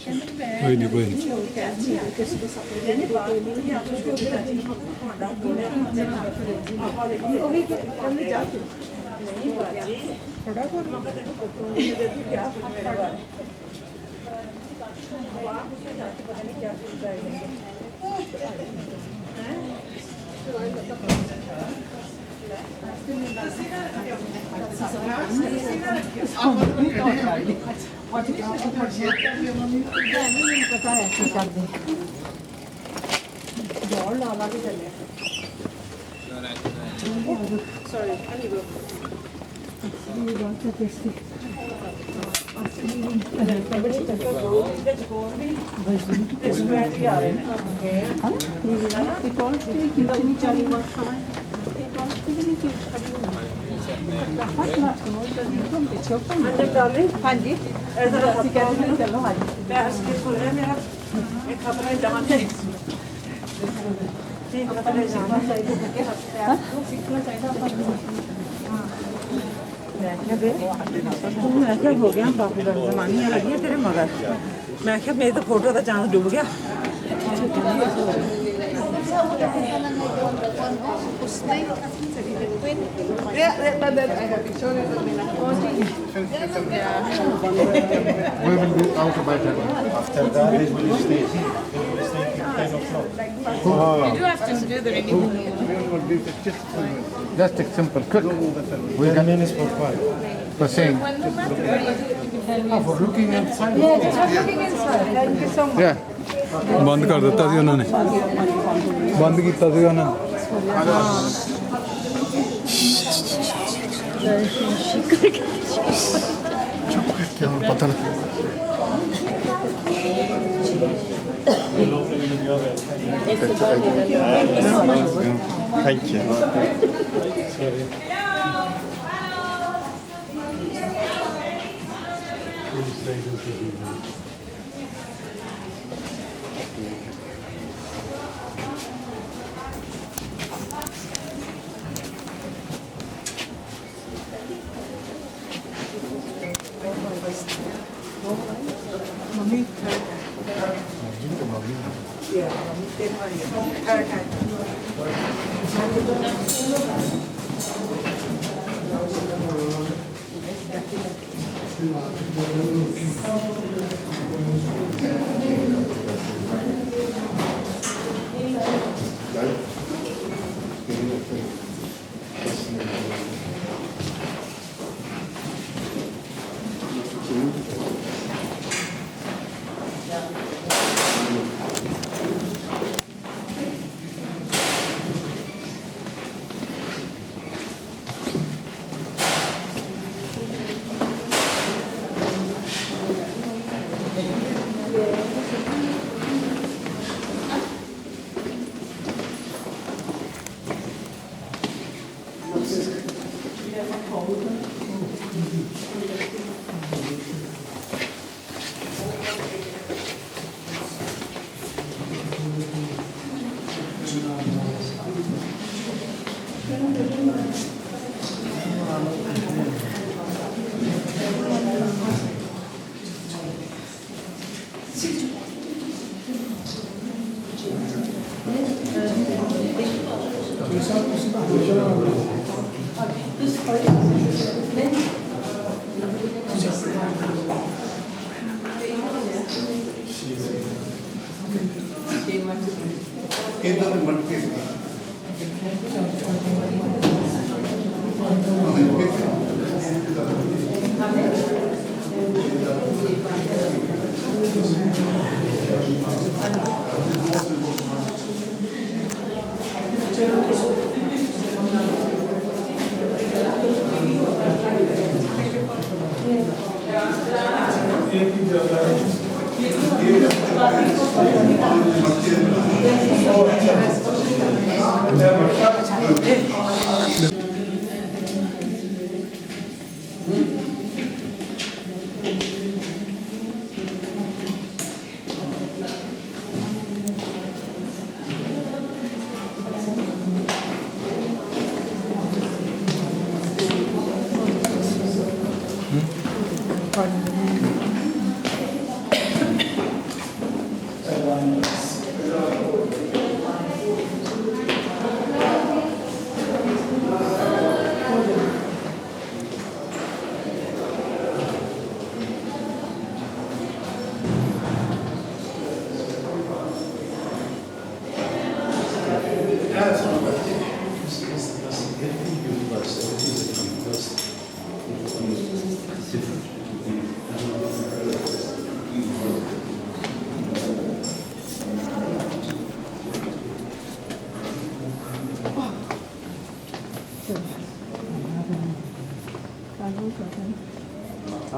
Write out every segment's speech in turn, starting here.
कोई नहीं कोई नहीं पता है कि कर दे दौड़ लाला भी चले सॉरी ये बात है टेस्टी हाँ जी चलो हाँ जी मैं क्या हो गया बापू का जमानियाँ लगी है तेरे मगर मैं क्या मेरी तो फोटो का चांस डूब गया We will be out by 10. After that, we will stay. We will stay till 10 o'clock. You do have to do the renewal. Just a simple, quick. We can minutes for 5. for saying. For looking inside. Yeah. ਬੰਦ ਕਰ ਦਿੱਤਾ ਸੀ ਉਹਨਾਂ ਨੇ ਬੰਦ ਕੀਤਾ ਸੀ ਉਹਨਾਂ ਨੇ क्या पता नहीं Thank you.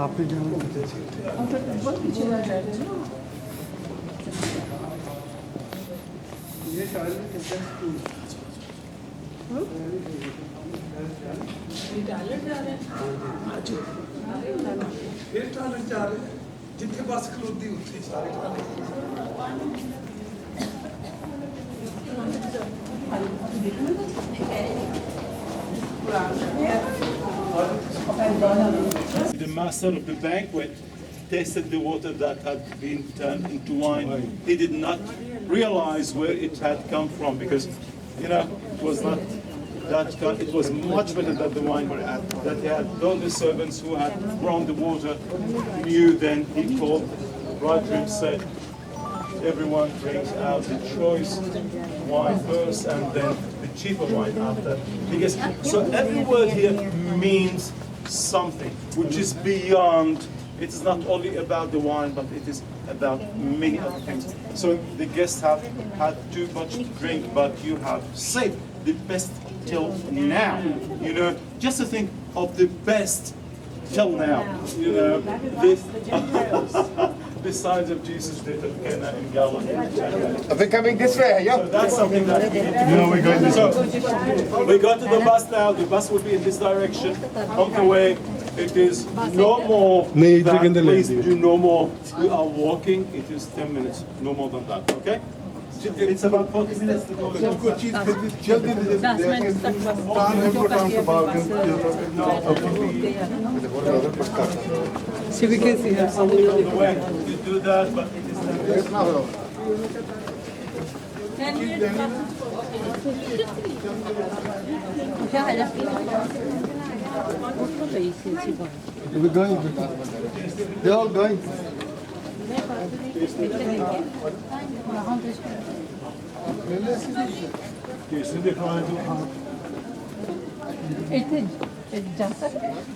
आप ही जाओ ਫਿਰ ਟਾਇਲਟ ਜਾ ਰਹੇ ਜਿੱਥੇ ਬੱਸ ਖਲੋਦੀ ਉੱਥੇ ਸਾਰੇ The master of the banquet tasted the water that had been turned into wine. He did not realize where it had come from because, you know, it was not that good. It was much better than the wine that he had. All the servants who had brought the water knew. Then he called right to him, said, everyone drinks out the choice wine first and then the cheaper wine after. Because so every word here means something which is beyond. It is not only about the wine, but it is about many other things. So the guests have had too much to drink, but you have saved the best till now. You know, just to think of the best till now. You know, the signs of Jesus did at Cana in Galilee. Are we coming this way? Yeah. So that's something that we need to do. No, we're going this way. So we go to the bus now. The bus will be in this direction. On the way, it is no more. Nee, than, drink in the please lady. do no more. We are walking. It is 10 minutes. No more than that. Okay? It's about 40 minutes to go. कुछ चीज जल्दी time है को time के बाद See, we can see her. On the way, you do that, but it is We're going. They're all going.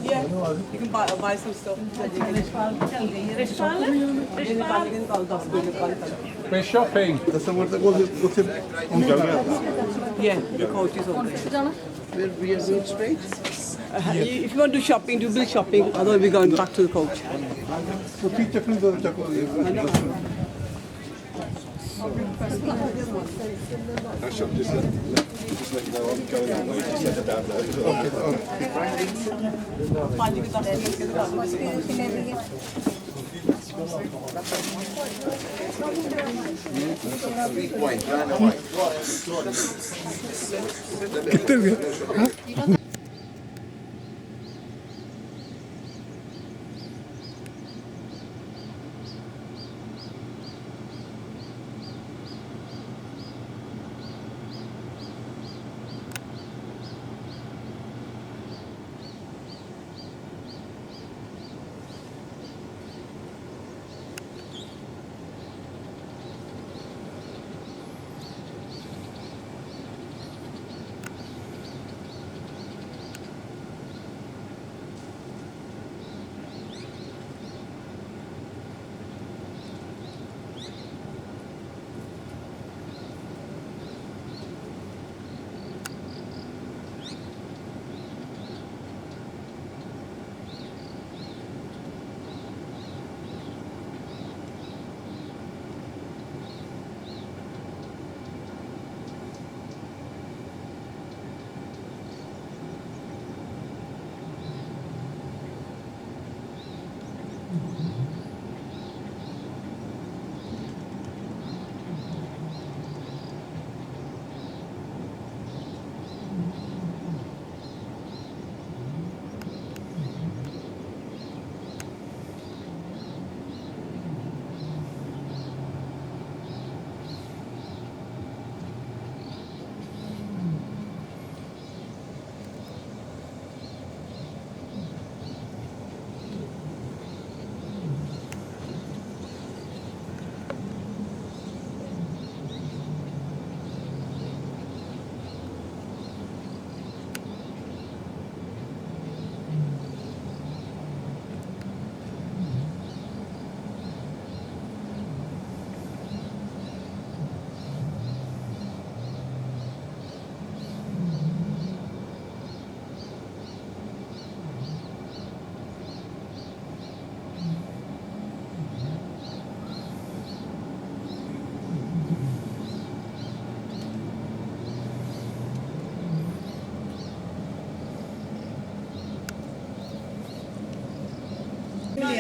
Yeah, you can buy some stuff. We're shopping. Yeah, the coach is over there. We are going straight? If you want to do shopping, do bill shopping. Otherwise, we're going back to the coach. So keep checking the chocolate.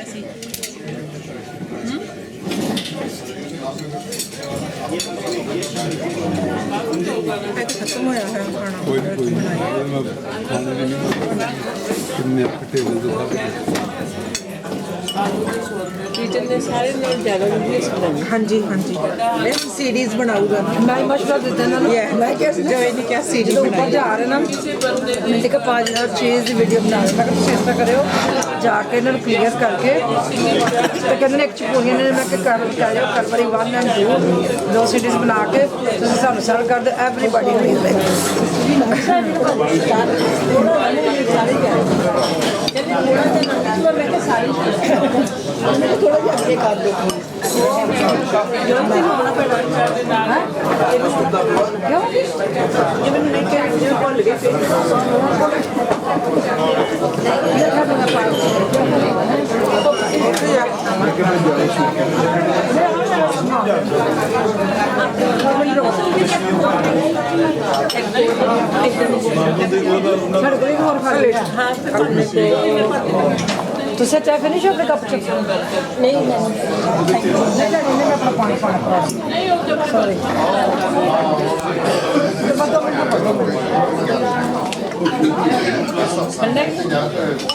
ਸੀ ਖਤਮ ਹੋਇਆ ਹੈ ਖਾਣਾ ਕੋਈ ਨਹੀਂ ਮੈਂ ਖਾਣੇ ਨਹੀਂ ਕਿੰਨੇ ਟੇਬਲ ਦੇ ਕਿਚਨ ਦੇ ਸਾਰੇ ਨਾਲ ਜ਼ਿਆਦਾ ਵਧੀਆ ਸੁਣਾਈ ਹਾਂਜੀ ਹਾਂਜੀ ਇਹ ਸੀਰੀਜ਼ ਬਣਾਊਗਾ ਮੈਂ ਮਸ਼ਵਰਾ ਦਿੱਤਾ ਨਾ ਮੈਂ ਕਿਹਾ ਜੋ ਇਹਨੇ ਕਿਹਾ ਸੀਰੀਜ਼ ਬਣਾਈ ਜਾ ਰਹੇ ਨਾ ਮੈਂ ਕਿਹਾ 5 ਦੀ ਵੀਡੀਓ ਬਣਾ ਰਹੇ ਮੈਂ ਕਿਹਾ ਤੁਸੀਂ ਇਸ ਤਰ੍ਹਾਂ ਕਰਿਓ ਜਾ ਕੇ ਇਹਨਾਂ ਨੂੰ ਕਲੀਅਰ ਕਰਕੇ ਤੇ ਕਹਿੰਦੇ ਨੇ ਇੱਕ ਚਪੋਈਆਂ ਨੇ ਮੈਂ ਕਿਹਾ ਕਰ ਜਾਓ Calvary 1 and 2 ਦੋ ਸੀਰੀਜ਼ ਬਣਾ ਕੇ ਤੁਸੀਂ ਸਾਨੂੰ ਸਰਵ ਕਰ ਦਿਓ ਐਵਰੀਬਾਡੀ ਨੂੰ ਮਿਲਦੇ ਥੋੜਾ ਜਿਹਾ ਅੱਗੇ ਕਰ ਦਿਓ ਜੇ ਮੈਨੂੰ ਨਹੀਂ ਕਿਹਾ ਜੇ ਭੁੱਲ ਗਏ ਫਿਰ ਤੁਸੀਂ ਚਾਹ ਫਿਨਿਸ਼ ਹੋ ਗਏ ਕੱਪ ਚ ਨਹੀਂ ਮੈਂ ਆਪਣਾ ਪਾਣੀ ਪਾਣਾ ਸੌਰੀ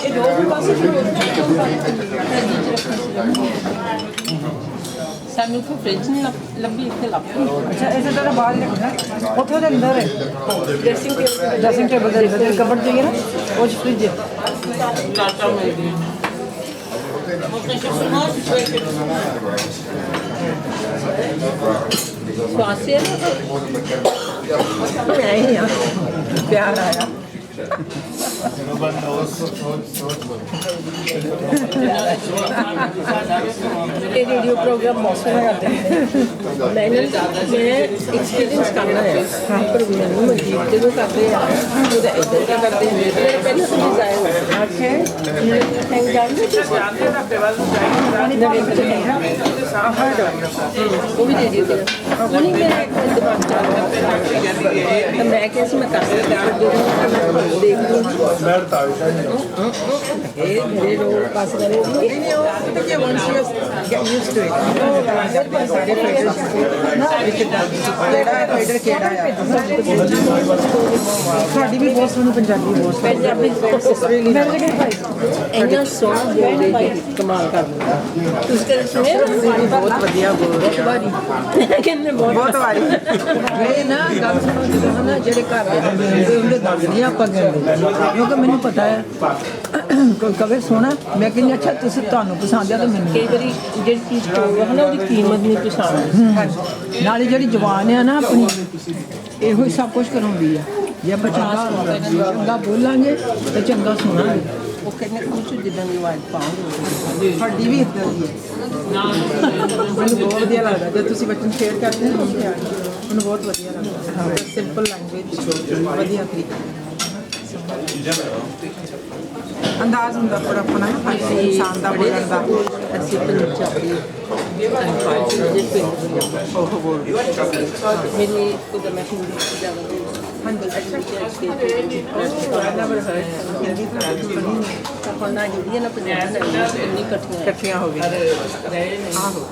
ਇਹ ਦੋ ਪਾਸੇ ਸਾਨੂੰ ਕੋਈ ਫ੍ਰਿਜ ਨਹੀਂ ਲੱਭੀ ਇੱਥੇ ਲੱਭ ਅੱਛਾ ਇਸੇ ਤਰ੍ਹਾਂ ਬਾਹਰ ਰੱਖਣਾ ਉੱਥੇ ਉਹਦੇ ਅੰਦਰ ਹੈ ਡਰੈਸਿੰਗ ਟੇਬਲ ਦੇ ਅੰਦਰ ਕਬਰ જોઈએ ਨਾ ਉਹ ਚ ਫ੍ਰਿਜ ਹੈ ਟਾਟਾ ਮਿਲ ਗਈ ਸਵਾਸਿਆ ਨਹੀਂ ਆ ਪਿਆਰ ਆਇਆ ਇਹ ਰੇਡੀਓ ਪ੍ਰੋਗਰਾਮ ਮੌਸਮ ਕਰਦੇ ਮੈਂ ਐਕਸਪੀਰੀਅੰਸ ਕਰਨਾ ਹੈ ਪਰ ਮੈਨੂੰ ਮਨਜੀਤ ਜਦੋਂ ਕਰਦੇ ਆ ਉਹਦਾ ਇੱਦਾਂ ਕਰਦੇ ਮੇਰੇ ਪਹਿਲਾਂ ਸਮਝ ਆਇਆ ਓਕੇ ਥੈਂਕ ਯੂ ਉਹ ਵੀ ਰੇਡੀਓ ਤੇ ਉਹ ਨਹੀਂ ਮੇਰਾ ਇੱਕ ਦਿਮਾਗ ਚੱਲ ਰਿਹਾ ਤਾਂ ਮੈਂ ਕਿਹਾ ਸੀ ਮੈਂ ਕਰ ਸਕਦਾ ਦੇਖ ਲੂੰ ਇਹ ਮੇਰੇ ਰੋਲ ਪਾਸ ਕਰੇ ਨਹੀਂ ਉਹ ਕਿ once you get used to it ਸਾਰੇ ਫਾਈਟਰ ਕਿਹੜਾ ਆ ਸਾਡੀ ਵੀ ਬਹੁਤ ਸੋਹਣੀ ਪੰਜਾਬੀ ਬਹੁਤ ਪੰਜਾਬੀ ਇੰਨਾ ਸੋਹਣਾ ਬੋਲਦੇ ਕਮਾਲ ਕਰ ਦਿੰਦਾ ਤੁਸੀਂ ਕਦੇ ਸੁਣਿਆ ਬਹੁਤ ਵਧੀਆ ਬੋਲਦੇ ਕਹਿੰਦੇ ਬਹੁਤ ਵਾਰੀ ਇਹ ਨਾ ਗੱਲ ਸੁਣੋ ਜਦੋਂ ਨਾ ਜਿਹੜੇ ਘਰ ਦੇ ਉਹਦੇ ਦੱਸ ਨਹੀਂ ਆਪਾਂ ਕਹਿੰਦੇ ਕਿਉਂਕਿ ਮੈਨੂੰ ਪਤਾ ਹੈ ਕੋਈ ਕਵੇ ਸੋਹਣਾ ਮੈਂ ਕਹਿੰਦੀ ਅੱਛਾ ਤੁਸੀਂ ਤੁਹਾਨੂੰ ਪਸੰਦ ਆ ਤਾਂ ਮੈਨੂੰ ਕਈ ਵਾਰੀ ਜਿਹੜੀ ਚੀਜ਼ ਹੋਵੇ ਨਾ ਉਹਦੀ ਕੀਮਤ ਨਹੀਂ ਪਛਾਣਦੀ ਨਾਲੇ ਜਿਹੜੀ ਜ਼ੁਬਾਨ ਆ ਨਾ ਆਪਣੀ ਇਹੋ ਹੀ ਸਭ ਕੁਝ ਕਰਾਉਂਦੀ ਆ ਜੇ ਆਪਾਂ ਚੰਗਾ ਬੋਲਾਂਗੇ ਤੇ ਚੰਗਾ ਸੁਣਾਂਗੇ ਉਹ ਕਹਿੰਦੇ ਕੁਝ ਜਿੱਦਾਂ ਦੀ ਆਵਾਜ਼ ਪਾਉਂਗੇ ਸਾਡੀ ਵੀ ਇੱਦਾਂ ਦੀ ਹੈ ਮੈਨੂੰ ਬਹੁਤ ਵਧੀਆ ਲੱਗਦਾ ਜਦ ਤੁਸੀਂ ਬੱਚੇ ਨੂੰ ਸ਼ੇਅਰ ਕਰਦੇ ਹੋ ਮੈਨੂੰ ਬਹੁਤ ਵਧੀਆ ਲੱਗਦਾ ਸਿੰਪਲ ਲੈਂਗੁਏਜ ਵਧੀਆ ਤਰੀਕਾ ਅੰਦਾਜ਼ ਹੁੰਦਾ ਪਰ ਆਪਣਾ ਇਨਸਾਨ ਦਾ ਬੋਲਣ ਦਾ ਅਸੀਂ ਪੰਜਾਬੀ ਉਹ ਬੋਲਦੇ ਮੇਰੀ ਕੁਝ ਮੈਂ ਹਿੰਦੀ ਜ਼ਿਆਦਾ ਹਾਂਜੀ ਅੱਛਾ ਤਾਂ ਨਾ ਜਿਹੜੀ ਨਾ ਪੰਜਾਬੀ ਇੰਨੀ ਇਕੱਠੀਆਂ ਹੋ ਗਈਆਂ ਆਹੋ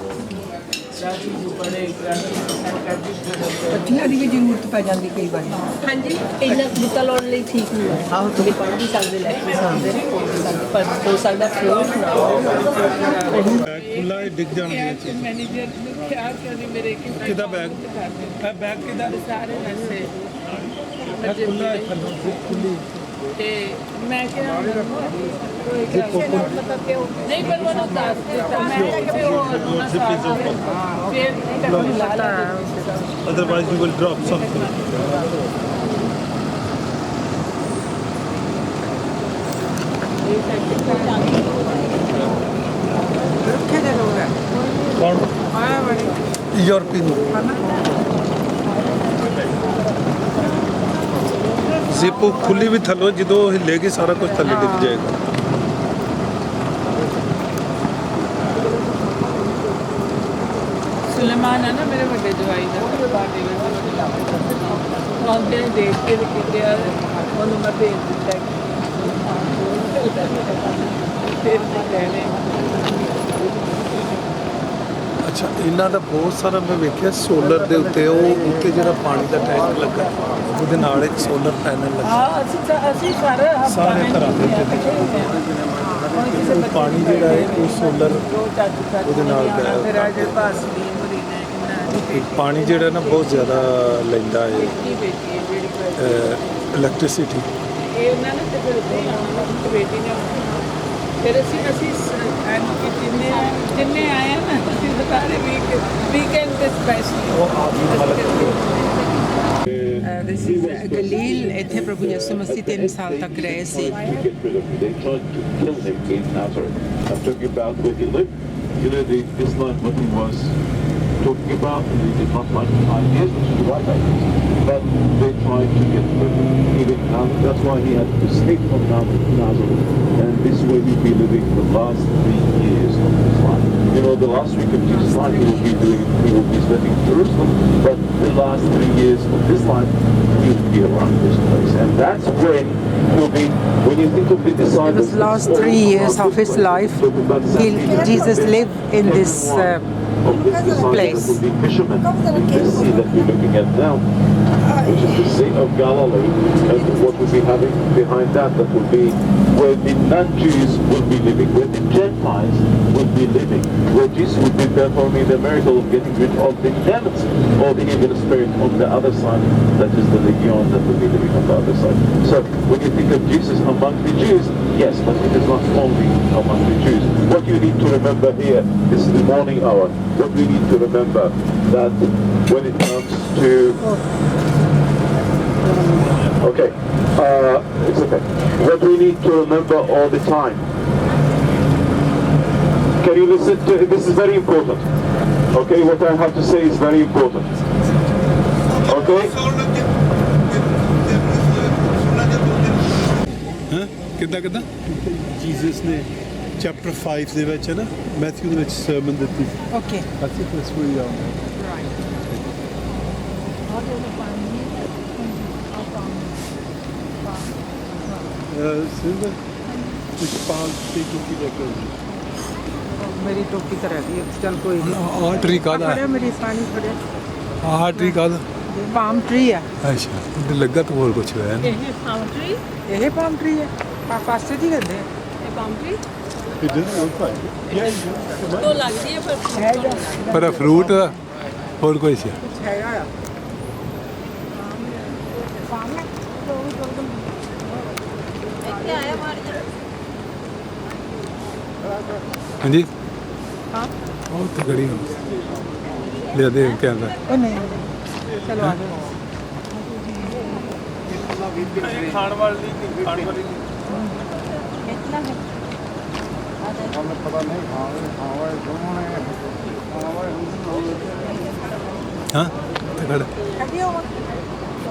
ਪੱਟੀਆਂ ਦੀ ਵੀ ਜ਼ਰੂਰਤ ਪੈ ਜਾਂਦੀ ਕਈ ਵਾਰ ਹਾਂਜੀ ਇੰਨਾ ਬੁੱਤਾ ਲਾਉਣ ਲਈ ਠੀਕ ਨਹੀਂ ਹੈ ਆਹੋ ਤੁਸੀਂ ਪੜ੍ਹ ਵੀ ਸਕਦੇ ਲੈ ਕੇ ਸਕਦੇ ਪਰ ਹੋ ਸਕਦਾ ਫਲੋਟ ਨਾ ਖੁੱਲਾ ਡਿੱਗ ਜਾਣਗੇ ਮੈਨੇਜਰ ਨੂੰ ਕਿਹਾ ਕਿ ਮੇਰੇ ਕਿਹਦਾ ਬੈਗ ਇਹ ਬੈਗ ਕਿਹਦਾ ਸਾਰੇ ਨਸੇ ਖੁੱਲਾ ਖੁੱਲੀ ਤੇ ਮੈਂ ਕਿਹਾ ਨਹੀਂ ਪਰ ਉਹ ਦੱਸ ਦਿੱਤਾ ਮੈਂ ਕਿ ਉਹ ਫਿਰ otherwise you will drop something कौन यूरोपियन जिप खुली भी थलो जो हिलेगी सारा कुछ थले डिग जाएगा सुलेमान है ना मेरे बड़े जवाई का आते देख के मैं भेज दिता फिर कहने ਅੱਛਾ ਇਹਨਾਂ ਦਾ ਬਹੁਤ ਸਾਰਾ ਮੈਂ ਵੇਖਿਆ ਸੋਲਰ ਦੇ ਉੱਤੇ ਉਹ ਉੱਤੇ ਜਿਹੜਾ ਪਾਣੀ ਦਾ ਟੈਂਕ ਲੱਗਾ ਉਹਦੇ ਨਾਲ ਇੱਕ ਸੋਲਰ ਪੈਨਲ ਲੱਗਾ ਹਾਂ ਅਸੀਂ ਸਾਰੇ ਸਾਰੇ ਘਰਾਂ ਦੇ ਉੱਤੇ ਉਹ ਪਾਣੀ ਜਿਹੜਾ ਹੈ ਉਹ ਸੋਲਰ ਉਹਦੇ ਨਾਲ ਫਿਰ ਆ ਜੇ ਪਾਸ ਵੀ ਪਾਣੀ ਜਿਹੜਾ ਨਾ ਬਹੁਤ ਜ਼ਿਆਦਾ ਲੈਂਦਾ ਹੈ ਇਲੈਕਟ੍ਰਿਸਿਟੀ ਇਹ ਉਹਨਾਂ ਨੇ ਤੇ ਫਿਰ ਬੇਟੀ ਨੇ ਫਿਰ ਅਸੀਂ ਜਿੰਨੇ ਆਏ ਨਾ ਅਸੀਂ ਸਾਰੇ ਵੀਕਐਂਡ ਤੇ ਸਪੈਸ਼ਲ ਗਲੀਲ ਇੱਥੇ ਪ੍ਰਭੂ ਯਿਸੂ ਮਸੀਹ 3 ਸਾਲ ਤੱਕ ਰਹੇ ਸੀ talking about, and they did not like the ideas, which is the right ideas, but they tried to get rid of even now. That's why he had to escape from Nazareth, and this way he'll be living the last 3 years of his life. You know, the last week of Jesus' life he will be spending in Jerusalem, but the last 3 years of his life he will be around this place, and that's when he'll be. When you think of the disciples, the last 3 years of his life, Jesus lived in this place. Will be fishermen. This sea that we're looking at now, which is the Sea of Galilee, and what we'll be having behind that will be where the non-Jews will be living, where the Gentiles will be living, where Jesus will be performing the miracle of getting rid of the demons or the evil spirit on the other side, that is the legion that will be living on the other side. So when you think of Jesus among the Jews, yes, but it is not only among the Jews. What you need to remember here, this is the morning hour, what we need to remember that when it comes to it's okay. What we need to remember all the time. Can you listen to this? Is very important. Okay, what I have to say is very important. Okay. ਕਿੱਦਾਂ Jesus ਨੇ chapter 5 ਦੇ ਵਿੱਚ ਹੈ ਨਾ Matthew ਦੇ ਵਿੱਚ sermon ਦਿੱਤੀ okay ਅਸੀਂ ਇਸ ਕੋਈ ਆ ਸਿੰਦਰ ਕੁਝ ਪਾਲ ਤੇ ਕੀ ਦੇਖੋ ਮੇਰੀ ਟੋਪੀ ਤਾਂ ਰਹਿ ਗਈ ਚਲ ਕੋਈ ਨਹੀਂ ਆਹ ਟਰੀ ਕਾਹਦਾ ਫੜਿਆ ਮੇਰੀ ਪਾਣੀ ਫੜਿਆ ਆਹ ਟਰੀ ਕਾਹਦਾ ਪਾਮ ਟਰੀ ਆ ਅੱਛਾ ਤੇ ਲੱਗਾ ਤਾਂ ਹੋਰ ਕੁਝ ਹੋਇਆ ਨਹੀਂ ਇਹ ਪਾਮ ਟਰੀ ਇਹ ਪਾਮ ਟਰੀ ਹੈ ਪਾਸੇ ਦੀ ਕਹਿੰਦੇ ਇਹ ਪਾਮ ਟਰੀ ਇਹ ਜਨ ਆਊਟ ਤੋਂ ਲੱਗਦੀ ਹੈ ਪਰ ਫਰੂਟ ਹੋਰ ਕੋਈ ਸੀ ਹੈਗਾ ਆ ਇੱਥੇ ਆਇਆ ਮਾਰ ਹਾਂਜੀ ਹਾਂ ਉਹ ਤਾਂ ਗੜੀ ਲੈ ਦੇ ਕੈਮਰਾ ਉਹ ਨਹੀਂ ਚਲੋ ਆ ਜਾਓ ਖਾਣ ਵਾਲੀ ਕਿੰਨਾ ਹੈ हमें पता नहीं खावा दोनों ने ਹਾਂ ਤੇ ਖੜ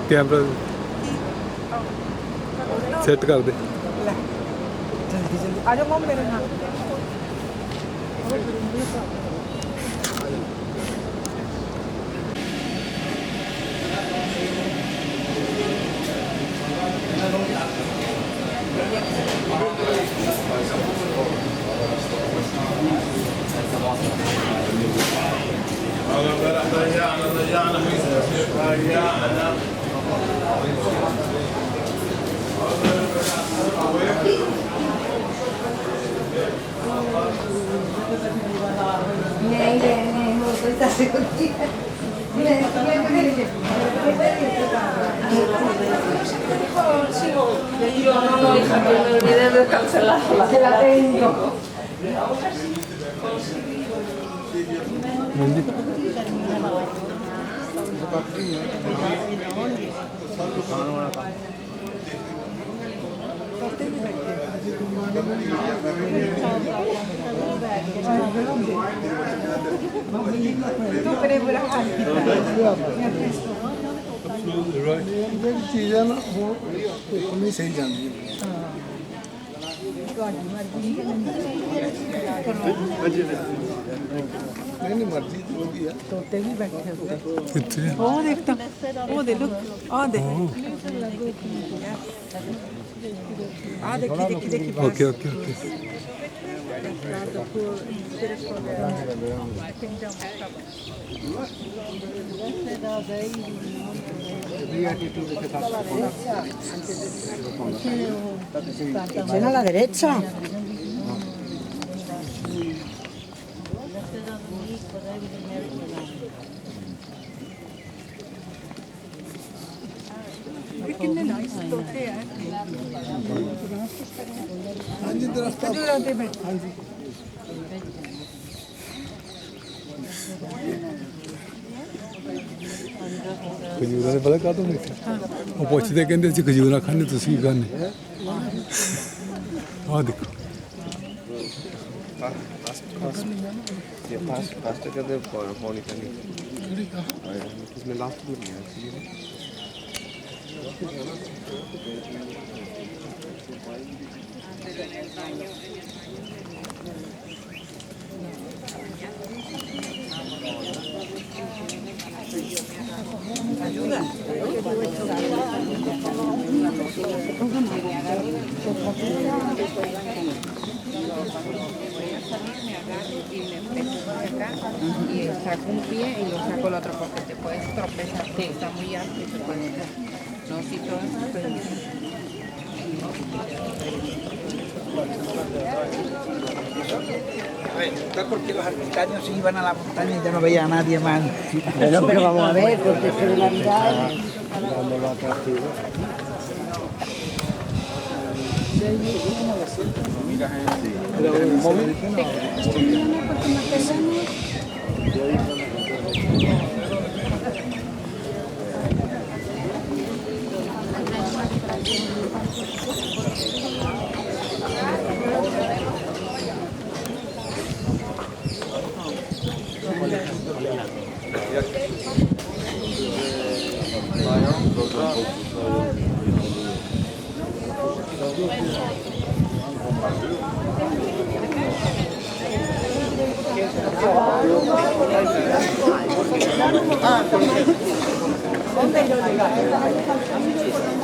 ਕੈਮਰਾ ਸੈੱਟ ਕਰ ਦੇ ਜਲਦੀ ਜਲਦੀ ਆ ਜਾਓ ਮਮ ਮੇਰੇ ਨਾਲ Io non ho mi deve cancellare, te la tengo. ਜਿਹੜੀ ਚੀਜ਼ਾਂ ਨਾ ਉਹ ਨਹੀਂ ਸਹੀ ਜਾਂਦੀ ਨਹੀਂ ਮਰਜ਼ੀ ਜੋ ਵੀ ਆ ਤੋਤੇ ਵੀ ਬੈਠੇ ਉੱਤੇ ਕਿੱਥੇ ਉਹ ਦੇਖ ਤਾਂ ਉਹ ਦੇ ਲੁੱਕ ਆ ਦੇ ਆ ਦੇਖੀ okay okay okay the poor in spiritual kingdom of heaven. ¿Ven a la derecha? कितने नाइस तोते हैं हाँ जी दरख्त हाँ जी ਖਜੂਰਾਂ ਦੇ ਪਤਾ ਕਾਹਤੋਂ ਦੇਖਿਆ ਉਹ ਪੁੱਛਦੇ ਕਹਿੰਦੇ ਅਸੀਂ ਖਜੂਰਾਂ ਖਾਣੇ ਤੁਸੀਂ ਕੀ ਖਾਣੇ ਆਹ ਦੇਖੋ Pasta ka de phone kani. Isme last में लिया थी Y saco un pie y lo saco el otro porque te puedes tropezar. Sí, está muy alto y se puede caer. No, si todo eso ¿Está porque los ermitaños iban a la montaña y ya no veía a nadie más? Bueno, pero vamos a ver, porque es que de Navidad... Dándolo atractivo.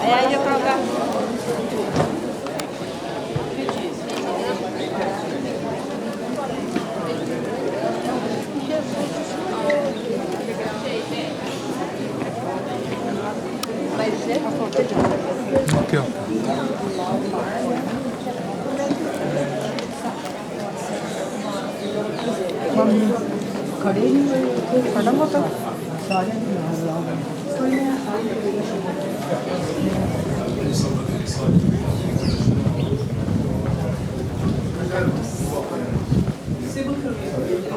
Allá yo creo que... क्या खड़े नहीं हुए खड़ा होता सारे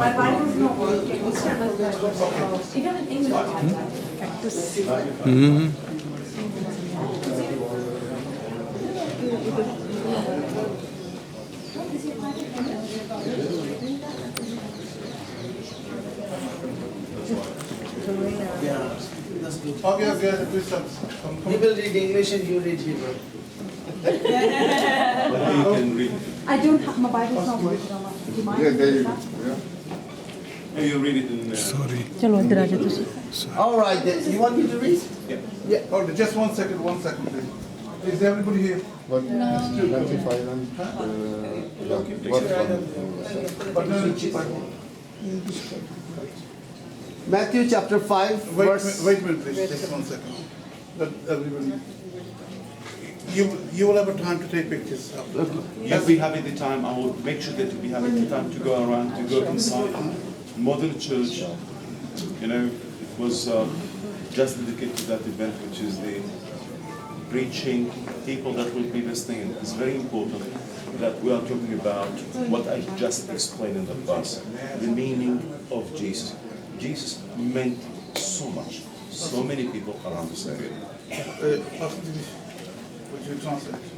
My Bible's not working. Even in English, cactus. Okay, please stop. We will read English and you read Hebrew. I don't have my Bible's not working. Do you mind? Yeah, there you go. Hey, you read it in sorry चलो इधर आ जाओ तुसी All right, then. You want me to read? Yeah, hold on, just 1 second, please. Is everybody here? But 25 and Matthew chapter 5, verse... Wait a minute, please. Just 1 second. Let everybody. You will have a time to take pictures. You'll be having the time. I will make sure that you'll be having the time to go around, to go inside. Modern church, you know, was just dedicated to that event, which is the preaching, people that will be listening. And it's very important that we are talking about what I just explained in the past, the meaning of Jesus. Jesus meant so much. So many people around this area. Would you translate?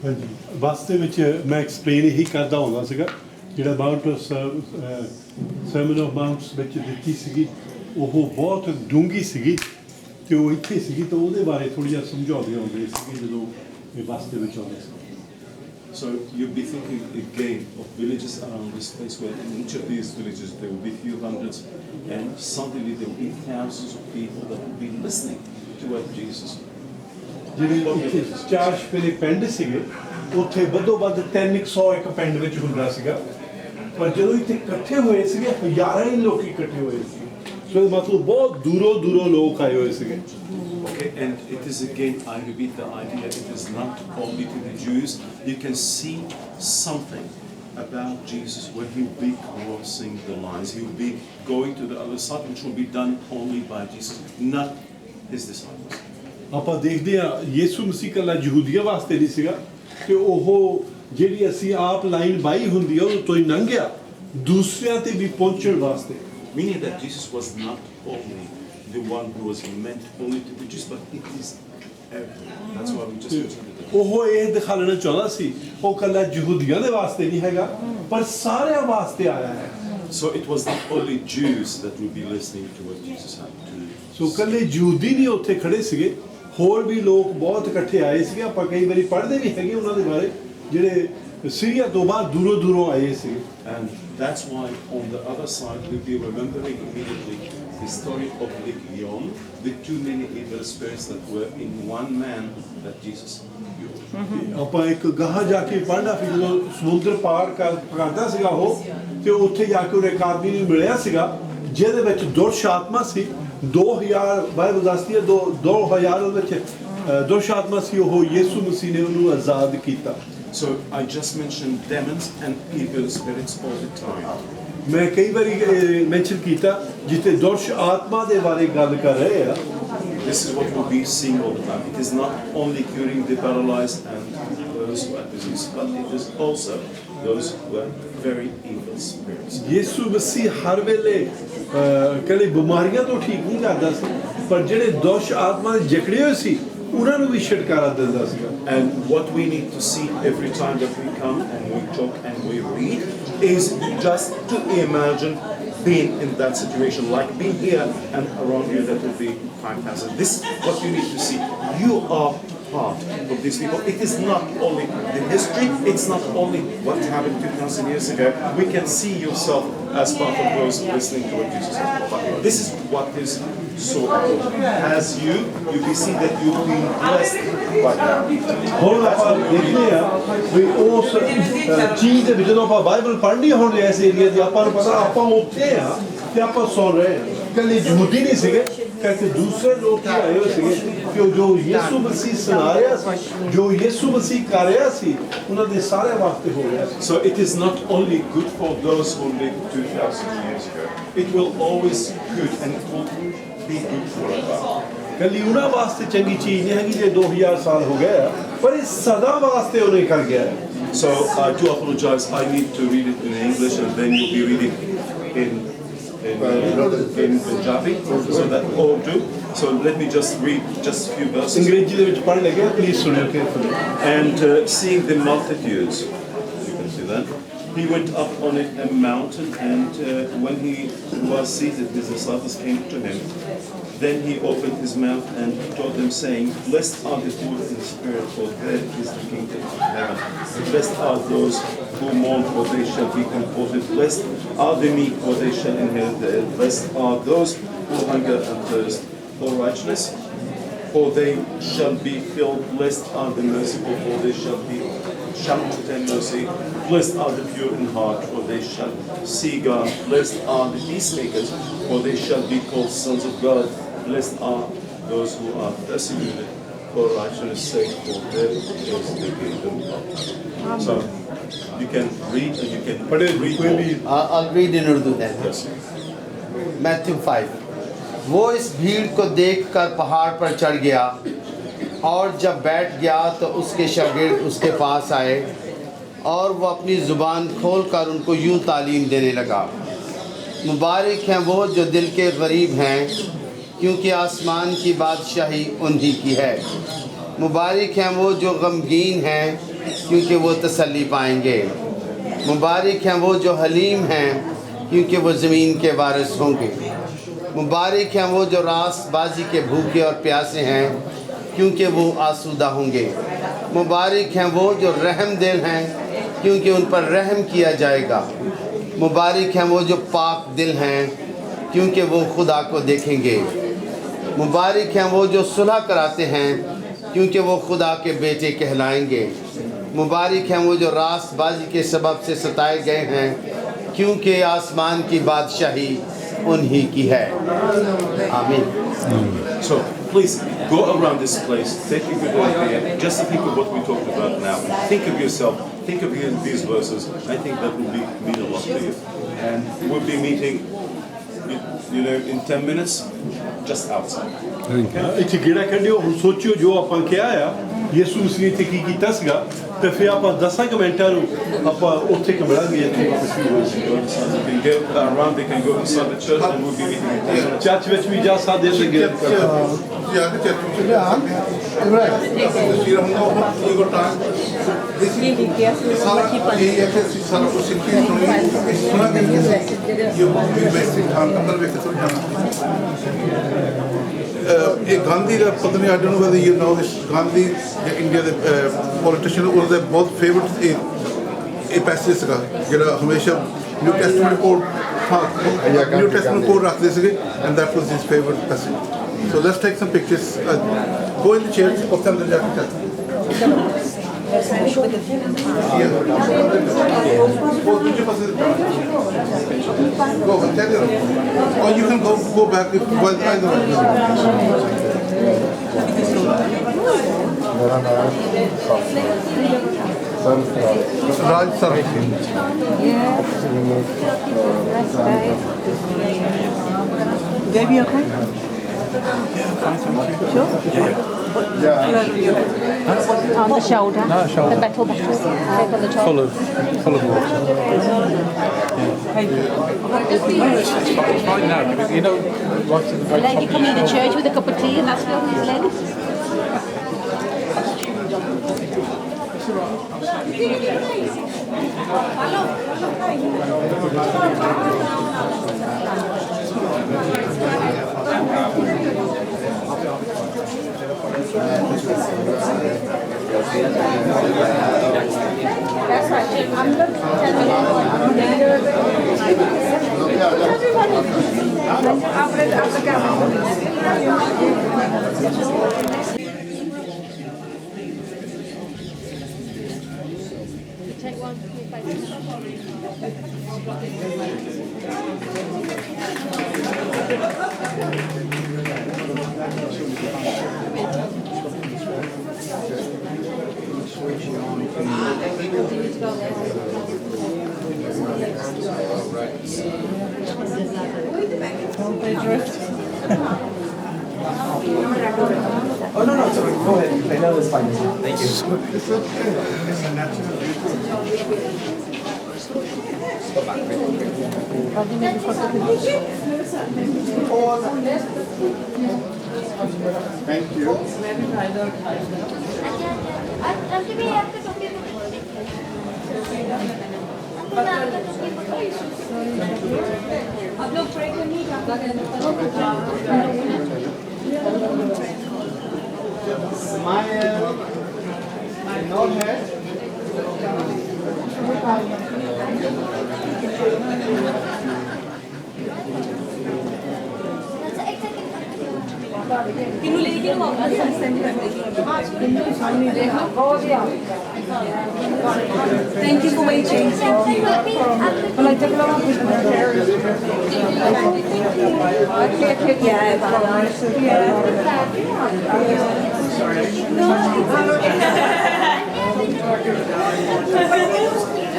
ਹਾਂਜੀ ਬੱਸ ਦੇ ਵਿੱਚ ਮੈਂ explain ਹੀ ਕਰਦਾ ਹੁੰਦਾ ਸੀਗਾ ਜਿਹੜਾ Mount sermon of ਮਾਊਂਟਸ ਵਿੱਚ ਦਿੱਤੀ ਸੀਗੀ ਉਹ ਬਹੁਤ ਡੂੰਘੀ ਸੀਗੀ ਤੇ ਉਹ ਇੱਥੇ ਸੀਗੀ ਤਾਂ ਉਹਦੇ ਬਾਰੇ ਥੋੜ੍ਹਾ ਜਿਹਾ ਸਮਝਾਉਂਦੇ ਹੁੰਦੇ ਸੀਗੇ ਜਦੋਂ ਇਹ ਬੱਸ ਦੇ ਵਿੱਚ ਆਉਂਦੇ ਸੀ So you'll be thinking again of villages around this place where in each of these villages there will be few hundreds and suddenly there will be thousands of people that will be listening to what Jesus. ਜਿਹੜੇ ਇੱਥੇ ਚਾਰ ਛਪੇਰੇ ਪਿੰਡ ਸੀਗੇ ਉੱਥੇ ਵੱਧੋ ਵੱਧ 300 ਇੱਕ ਪਿੰਡ ਵਿੱਚ ਹੁੰਦਾ ਸੀਗਾ ਪਰ ਜਦੋਂ ਇੱਥੇ ਇਕੱਠੇ ਹੋਏ ਸੀਗੇ ਹਜ਼ਾਰਾਂ ਹੀ ਲੋਕ ਇਕੱਠੇ ਹੋਏ ਸੀ ਸੋ ਮਤਲਬ ਬਹੁਤ ਦੂਰੋਂ ਦੂਰੋਂ ਲੋਕ ਆਏ ਹੋਏ ਸੀਗੇ Okay, and it is again, I repeat the idea, it is not only to the Jews. You can see something about Jesus where he will be crossing the lines. He will be going to the other side, which will be done only by Jesus, not his disciples. ਆਪਾਂ ਦੇਖਦੇ ਆ ਯਿਸੂ ਮਸੀਹ ਕੱਲਾ ਯਹੂਦੀਆਂ ਵਾਸਤੇ ਨਹੀਂ ਸੀਗਾ ਕਿ ਉਹ ਜਿਹੜੀ ਅਸੀਂ ਆਪ ਲਾਈਨ ਬਾਈ ਹੁੰਦੀ ਆ ਉਹ ਤੋਂ ਹੀ ਲੰਘਿਆ ਦੂਸਰਿਆਂ ਤੇ ਵੀ ਪਹੁੰਚਣ ਵਾਸਤੇ Meaning that Jesus was not only the one who was meant only to the Jews, but it is everyone. That's why we just mentioned it. ਉਹ ਇਹ ਦਿਖਾਉਣਾ ਚਾਹੁੰਦਾ ਸੀ ਉਹ ਕੱਲਾ ਯਹੂਦੀਆਂ ਦੇ ਵਾਸਤੇ ਨਹੀਂ ਹੈਗਾ ਪਰ ਸਾਰਿਆਂ ਵਾਸਤੇ ਆਇਆ ਹੈ So it was not only Jews that would be listening to what Jesus had to do. ਸੋ ਕੱਲੇ ਯਹੂਦੀ ਨਹੀਂ ਉੱਥੇ ਖੜੇ ਸੀਗੇ ਹੋਰ ਵੀ ਲੋਕ ਬਹੁਤ ਇਕੱਠੇ ਆਏ ਸੀਗੇ ਆਪਾਂ ਕਈ ਵਾਰੀ ਪੜ੍ਹਦੇ ਵੀ ਹੈਗੇ ਉਹਨਾਂ ਦੇ ਬਾਰੇ ਜਿਹੜੇ ਸੀਰੀਆ ਤੋਂ ਬਾਅਦ ਦੂਰੋਂ ਦੂਰੋਂ ਆਏ ਸੀਗੇ And that's why on the other side we'll be remembering immediately the story of Legion, the two many evil spirits that were in one man that Jesus healed. ਆਪਾਂ ਇੱਕ ਗਾਹਾਂ ਜਾ ਕੇ ਪੜ੍ਹਨਾ ਫਿਰ ਜਦੋਂ ਸਮੁੰਦਰ ਪਾਰ ਕਰਦਾ ਸੀਗਾ ਉਹ ਤੇ ਉੱਥੇ ਜਾ ਕੇ ਉਹ ਇੱਕ ਆਦਮੀ ਨੂੰ ਮਿਲਿਆ ਸੀਗਾ ਜਿਹਦੇ ਵਿੱਚ ਦੁਰਸ਼ ਆਤਮਾ ਸੀ 2000 ਬਾਈਬਲ ਦੱਸਦੀ ਹੈ 2000 ਉਹਦੇ ਵਿੱਚ ਦੁਰਸ਼ ਆਤਮਾ ਸੀ ਉਹ ਯਿਸੂ ਮਸੀਹ ਨੇ ਉਹਨੂੰ ਆਜ਼ਾਦ ਕੀਤਾ So I just mentioned demons and evil spirits all the time. ਮੈਂ ਕਈ ਵਾਰੀ ਮੈਂਸ਼ਨ ਕੀਤਾ ਜਿੱਥੇ ਦੁਰਸ਼ ਆਤਮਾ ਦੇ ਬਾਰੇ ਗੱਲ ਕਰ ਰਹੇ ਆ This is what we'll be seeing all the time. It is not only curing the paralyzed and those who are diseased, but it is also those who are very evil spirits. ਯਿਸੂ ਮਸੀਹ ਹਰ ਵੇਲੇ ਕਹਿੰਦੇ ਬਿਮਾਰੀਆਂ ਤੋਂ ਠੀਕ ਨਹੀਂ ਕਰਦਾ ਸੀ ਪਰ ਜਿਹੜੇ ਦੁਰਸ਼ ਆਤਮਾ ਦੇ ਜਕੜੇ ਹੋਏ ਸੀ ਉਹਨਾਂ ਨੂੰ ਵੀ ਛੁਟਕਾਰਾ ਦਿੰਦਾ ਸੀਗਾ And what we need to see every time that we come and we talk and we read is just to imagine being in that situation, like being here and around you that will be 5,000. This is what you need to see. You are part of these people. It is not only the history, it's not only what happened 2,000 years ago. We can see yourself as part of those listening to what Jesus said. But this is what is so cool. As you can see that you've been blessed by that. ਹੁਣ ਆਪਾਂ ਦੇਖਦੇ ਆ ਵੀ ਉਸ ਚੀਜ਼ ਦੇ ਵਿੱਚ ਜਦੋਂ ਆਪਾਂ ਬਾਈਬਲ ਪੜ੍ਹਨੀ ਹੁਣ ਇਸ ਏਰੀਆ ਦੀ ਆਪਾਂ ਨੂੰ ਪਤਾ ਆਪਾਂ ਉੱਥੇ ਆ ਤੇ ਆਪਾਂ ਸੁਣ ਰਹੇ ਆ ਕੱਲੇ ਯਹੂਦੀ ਨਹੀਂ ਸੀਗੇ ਕਿ ਦੂਸਰੇ ਲੋਕ ਵੀ ਆਏ ਹੋਏ ਸੀਗੇ ਕਿ ਜੋ ਯਿਸੂ ਮਸੀਹ ਸੁਣਾ ਰਿਹਾ ਸੀ ਜੋ ਯਿਸੂ ਮਸੀਹ ਕਰ ਰਿਹਾ ਸੀ ਉਹਨਾਂ ਦੇ ਸਾਰੇ ਵਾਸਤੇ ਹੋ ਰਿਹਾ ਸੀ So it is not only good for those who lived 2,000 years ago. It will always good and it will be good forever. ਕੱਲੀ ਉਹਨਾਂ ਵਾਸਤੇ ਚੰਗੀ ਚੀਜ਼ ਨਹੀਂ ਹੈਗੀ ਜੇ 2000 ਸਾਲ ਹੋ ਗਏ ਆ ਪਰ ਇਹ ਸਦਾ ਵਾਸਤੇ ਉਹਨੇ ਕਰ ਗਿਆ ਹੈ So I do apologize. I need to read it in English and then you'll be reading in Punjabi, so that all do. So let me just read just a few verses. ਅੰਗਰੇਜ਼ੀ ਦੇ ਵਿੱਚ ਪੜ੍ਹ ਲਗੇ please ਸੁਣਿਓ carefully And seeing the multitudes, you can see that, he went up on a mountain, and when he was seated, his disciples came to him. Then he opened his mouth and taught them, saying, Blessed are the poor in spirit, for theirs is the kingdom of heaven. Blessed are those who mourn, for they shall be comforted. Blessed are the meek, for they shall inherit the earth. Blessed are those who hunger and thirst for righteousness, for they shall be filled. Blessed are the merciful, for they shall be shown mercy. Blessed are the pure in heart, for they shall see God. Blessed are the peacemakers, for they shall be called sons of God. Blessed are those who are persecuted for righteousness' sake, for theirs is the kingdom of heaven. So you can read and you can read. I'll read in Urdu then. Yes. Matthew 5. वो इस भीड़ को देखकर पहाड़ पर चढ़ गया और जब बैठ गया तो उसके शागिर्द उसके पास आए और वो अपनी ज़ुबान खोलकर उनको यूँ तालीम देने लगा। मुबारक हैं वो जो दिल के गरीब हैं, क्योंकि आसमान की बादशाही उन्हीं की है। मुबारक हैं वो जो गमगीन हैं, क्योंकि वो तसल्ली पाएंगे। मुबारक हैं वो जो हलीम हैं, क्योंकि वो ज़मीन के वारिस होंगे। मुबारक हैं वो जो रास्तबाजी के भूखे और प्यासे हैं, क्योंकि वो आसूदा होंगे। मुबारक हैं वो जो रहम दिल हैं, क्योंकि उन पर रहम किया जाएगा। मुबारक हैं वो जो पाक दिल हैं, क्योंकि वो खुदा को देखेंगे। मुबारक हैं वो जो सुलह कराते हैं, क्योंकि वो खुदा के बेटे कहलाएंगे। मुबारक हैं वो जो रास्तबाजी के सबब से सताए गए हैं, क्योंकि आसमान की बादशाही उन्हीं की है। आमीन। So please go around this place, take a good idea, just think of what we talked about now. Think of yourself, think of these verses. I think that will mean a lot to you. And we'll be meeting, in 10 minutes, just outside. ਇੱਥੇ ਗੇੜਾ ਕੱਢਿਓ ਹੁਣ ਸੋਚਿਓ ਜੋ ਆਪਾਂ ਕਿਹਾ ਆ ਯਿਸੂ ਮਸੀਹ ਨੇ ਇੱਥੇ ਕੀ ਕੀਤਾ ਸੀਗਾ ਤੇ ਫਿਰ ਆਪਾਂ 10 ਮਿੰਟਾਂ ਨੂੰ ਆਪਾਂ ਉੱਥੇ ਕਮਲਾਂਗੇ ਇੱਥੇ They can get around, they can go inside the church and we'll be meeting. Church ਵਿੱਚ ਵੀ ਜਾ ਸਕਦੇ ਸੀਗੇ ਇਹ ਗਾਂਧੀ ਦਾ ਪਤਾ ਨਹੀਂ, I don't know whether you know this, Gandhi India ਦੇ ਪੋਲੀਟੀਸ਼ੀਅਨ, ਉਹਦਾ ਬਹੁਤ ਫੇਵਰਟ ਇਹ ਪੈਸੇਜ ਸੀਗਾ ਜਿਹੜਾ ਹਮੇਸ਼ਾ ਨਿਊ ਟੈਸਟਮੈਂਟ ਕੋਲ ਨਿਊ ਟੈਸਟਮੈਂਟ ਕੋਲ ਰੱਖਦੇ ਸੀਗੇ, and that was his favourite passage. So let's take some pictures, go in the chair, ਉੱਥੇ ਅੰਦਰ ਜਾ ਕੇ ਚੱਲ। Go, tell you. Or you can go back if either way. Raj sir. Baby, okay? Sure? On the shoulder. No, shoulder. The metal bottle. Take on the top. Full of water. It's fine now, because you know, right in the The lady coming to church with a cup of tea and that's filled his legs. Oh, no, sorry. Go ahead. I know it's fine. Thank you. Thank you. आप लोग pray करनी Smile. No head. किन्नू लेके वापस send कर देगी। Thank you for waiting. Thank you. Well, I took long with my hair.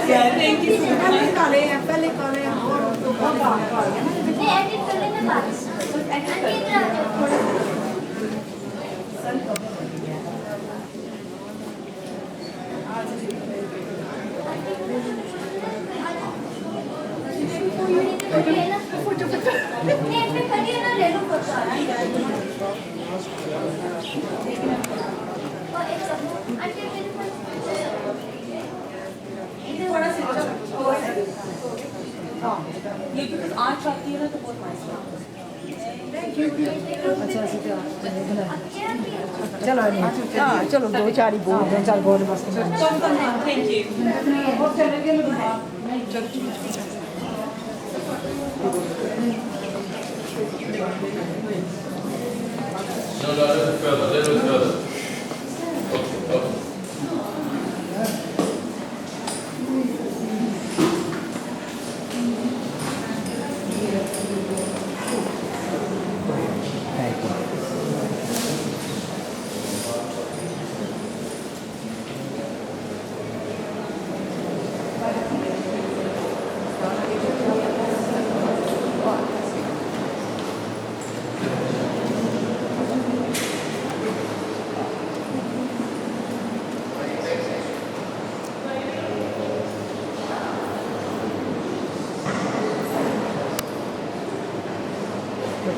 Yeah, thank you. ये because आँच आती है ना तो बहुत नाइस चलो हाँ चलो दो चार ही बोल दो चार बोल बस thank you No, a little bit further, a little bit further. Okay.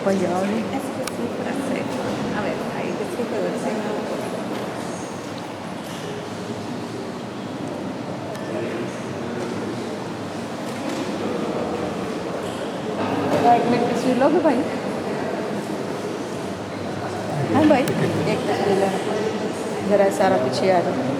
Poi oli. Vabbè, dai, che schifo deve essere. एक मिनट तस्वीर लोगे भाई? हाँ भाई, एक तस्वीर लो। जरा सारा पीछे आ जाओ।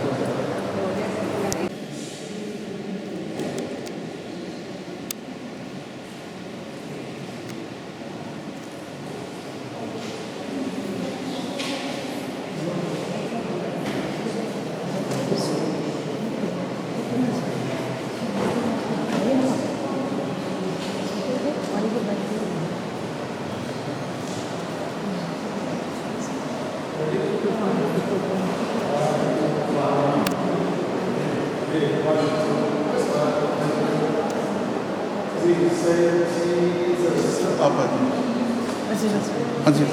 आप हाँ जी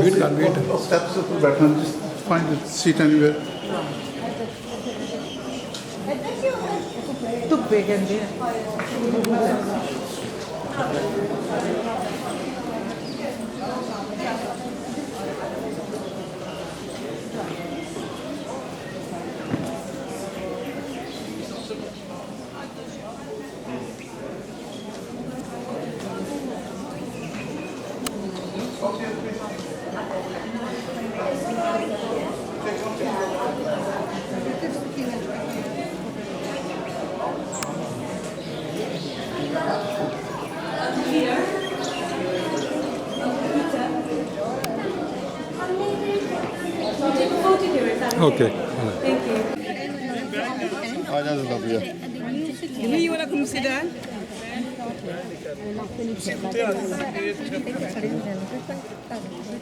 वेट कर वेट स्टेप्स पर बैठना just find a seat anywhere धुप्पे कहंदे ओके आजा तो भैया You want to come sit down?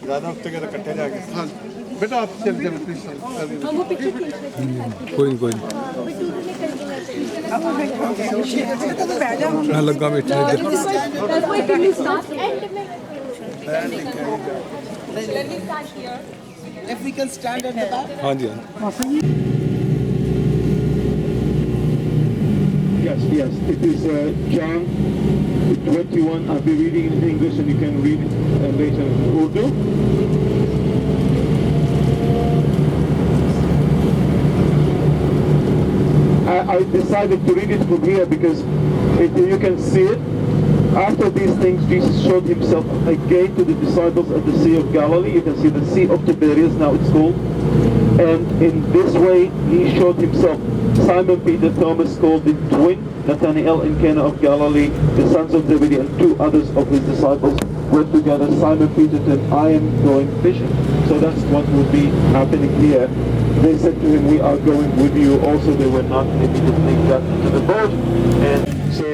ज़्यादा हफ्ते के तो इकट्ठे जाके हाँ बेटा आप चल चल प्लीज कोई नहीं मैं लगा बैठे If we can stand at the back. हाँ जी Yes, yes. It is John 21. I'll be reading in English and you can read it later in Urdu. I decided to read it from here because you can see it. After these things, Jesus showed himself again to the disciples at the Sea of Galilee. You can see the Sea of Tiberias, now it's called. And in this way, he showed himself. Simon Peter, Thomas called the twin, Nathanael in Cana of Galilee, the sons of Zebedee, and two others of his disciples went together. Simon Peter said, I am going fishing. So that's what will be happening here. They said to him, we are going with you. Also, they were not immediately got into the boat. And so,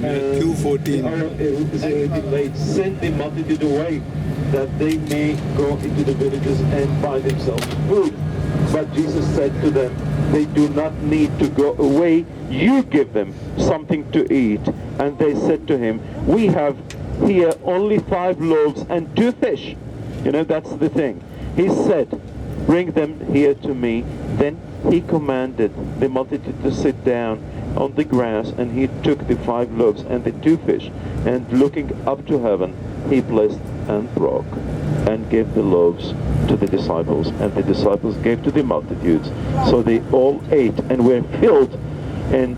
Matthew 14. It is already late. Send the multitude away that they may go into the villages and buy themselves food. But Jesus said to them, they do not need to go away. You give them something to eat. And they said to him, we have here only 5 loaves and 2 fish. You know, that's the thing. He said, bring them here to me. Then he commanded the multitude to sit down on the grass, and he took the 5 loaves and the 2 fish, and looking up to heaven, he blessed and broke, and gave the loaves to the disciples, and the disciples gave to the multitudes. So they all ate and were filled, and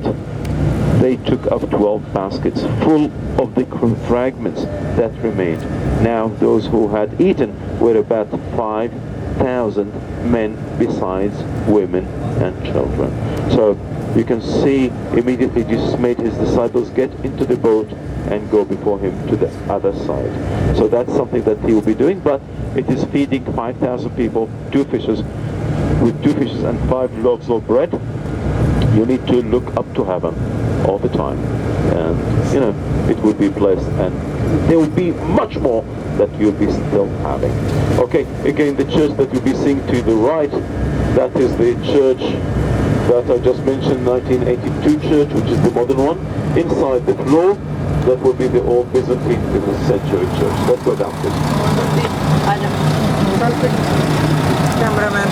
they took up 12 baskets full of the fragments that remained. Now those who had eaten were about 5,000 men, besides women and children. So you can see immediately Jesus made his disciples get into the boat and go before him to the other side. So that's something that he will be doing, but it is feeding 5,000 people, 2 fishes, with 2 fishes and 5 loaves of bread. You need to look up to heaven all the time, and you know, it will be blessed, and there will be much more that you'll be still having. Okay, again, the church that you'll be seeing to the right, that is the church that I just mentioned, 1982 church, which is the modern one. Inside the floor, that will be the old Byzantine 5th century church. Let's go down, please. Cameraman.